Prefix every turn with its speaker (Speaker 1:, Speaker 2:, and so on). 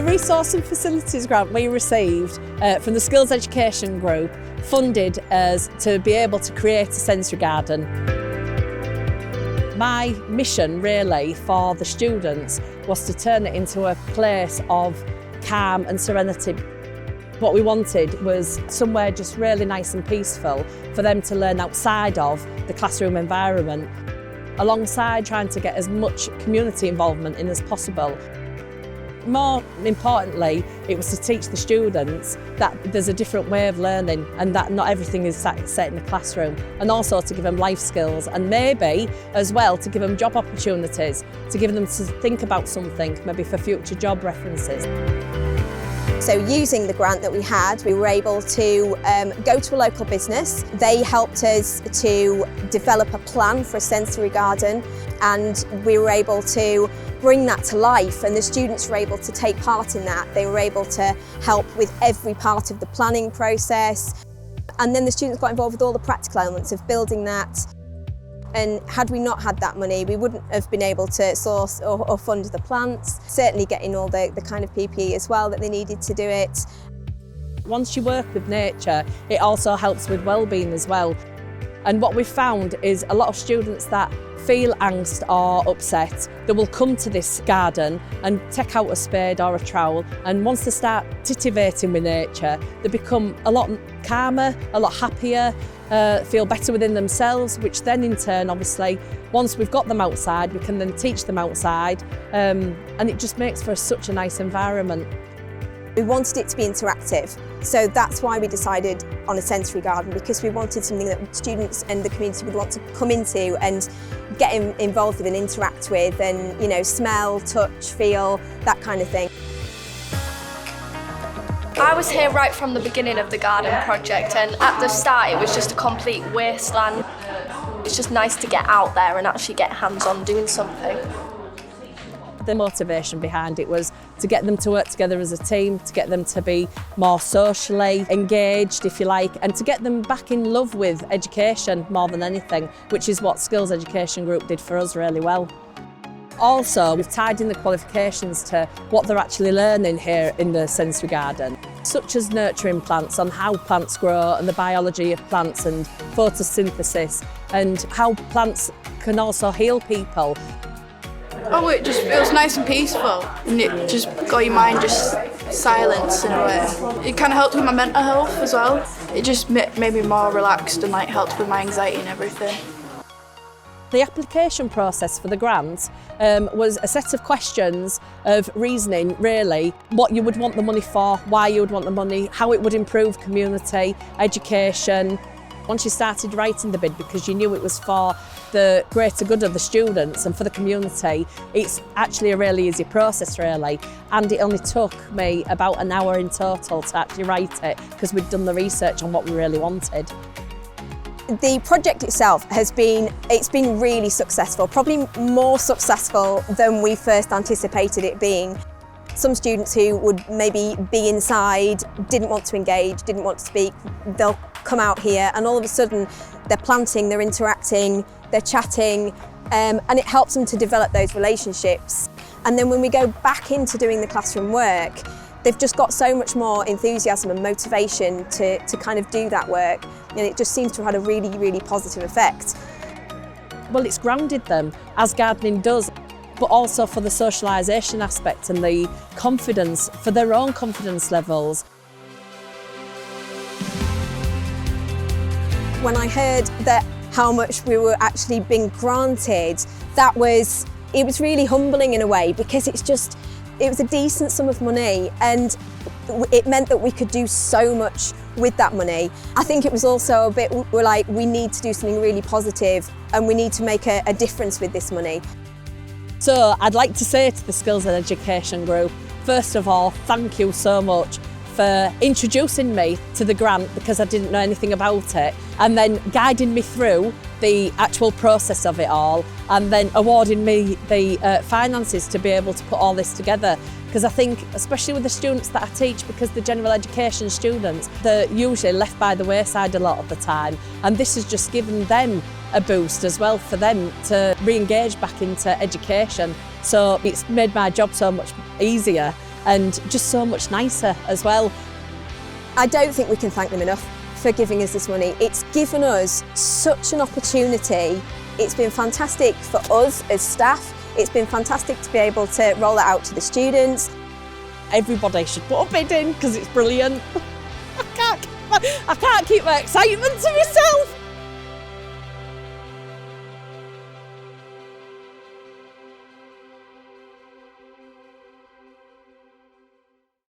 Speaker 1: resource and facilities grant we received from the Skills Education Group funded us to be able to create a sensory garden. My mission really for the students was to turn it into a place of calm and serenity. What we wanted was somewhere just really nice and peaceful for them to learn outside of the classroom environment, alongside trying to get as much community involvement in as possible. More importantly, it was to teach the students that there's a different way of learning and that not everything is set in the classroom, and also to give them life skills and maybe as well to give them job opportunities, to give them to think about something, maybe for future job references.
Speaker 2: So using the grant that we had, we were able to go to a local business. They helped us to develop a plan for a sensory garden, and we were able to bring that to life, and the students were able to take part in that. They were able to help with every part of the planning process, and then the students got involved with all the practical elements of building that. And had we not had that money, we wouldn't have been able to source or fund the plants, certainly getting all the kind of PPE as well that they needed to do it.
Speaker 1: Once you work with nature, it also helps with well-being as well. And what we've found is a lot of students that feel angst or upset, they will come to this garden and take out a spade or a trowel, and once they start titivating with nature, they become a lot calmer, a lot happier, feel better within themselves, which then in turn, obviously, once we've got them outside, we can then teach them outside, and it just makes for such a nice environment.
Speaker 2: We wanted it to be interactive, so that's why we decided on a sensory garden, because we wanted something that students and the community would want to come into and get involved with and interact with, and smell, touch, feel, that kind of thing.
Speaker 3: I was here right from the beginning of the garden project, and at the start it was just a complete wasteland. It's just nice to get out there and actually get hands-on doing something.
Speaker 1: The motivation behind it was to get them to work together as a team, to get them to be more socially engaged, if you like, and to get them back in love with education more than anything, which is what Skills Education Group did for us really well. Also, we've tied in the qualifications to what they're actually learning here in the sensory garden, such as nurturing plants, on how plants grow and the biology of plants, and photosynthesis, and how plants can also heal people.
Speaker 4: Oh, it was nice and peaceful, and it just got your mind just silent in a way. It kind of helped with my mental health as well. It just made me more relaxed and helped with my anxiety and everything.
Speaker 1: The application process for the grant was a set of questions of reasoning, really, what you would want the money for, why you would want the money, how it would improve community, education. Once you started writing the bid, because you knew it was for the greater good of the students and for the community, it's actually a really easy process, really. And it only took me about an hour in total to actually write it, because we'd done the research on what we really wanted.
Speaker 2: The project itself it's been really successful, probably more successful than we first anticipated it being. Some students who would maybe be inside, didn't want to engage, didn't want to speak, they'll come out here and all of a sudden they're planting, they're interacting, they're chatting, and it helps them to develop those relationships. And then when we go back into doing the classroom work, they've just got so much more enthusiasm and motivation to kind of do that work, and it just seems to have had a really, really positive effect.
Speaker 1: Well, it's grounded them, as gardening does, but also for the socialisation aspect and the confidence, for their own confidence levels.
Speaker 2: When I heard that how much we were actually being granted, it was really humbling in a way, because it was a decent sum of money, and it meant that we could do so much with that money. I think it was also a bit, we're like, we need to do something really positive and we need to make a difference with this money.
Speaker 1: So I'd like to say to the Skills and Education Group, first of all, thank you so much for introducing me to the grant, because I didn't know anything about it, and then guiding me through the actual process of it all, and then awarding me the finances to be able to put all this together. Because I think, especially with the students that I teach, because the general education students, they're usually left by the wayside a lot of the time, and this has just given them a boost as well, for them to re-engage back into education. So it's made my job so much easier. and just so much nicer as well.
Speaker 2: I don't think we can thank them enough for giving us this money. It's given us such an opportunity. It's been fantastic for us as staff. It's been fantastic to be able to roll that out to the students.
Speaker 1: Everybody should put a bid in because it's brilliant. I can't keep my excitement to myself.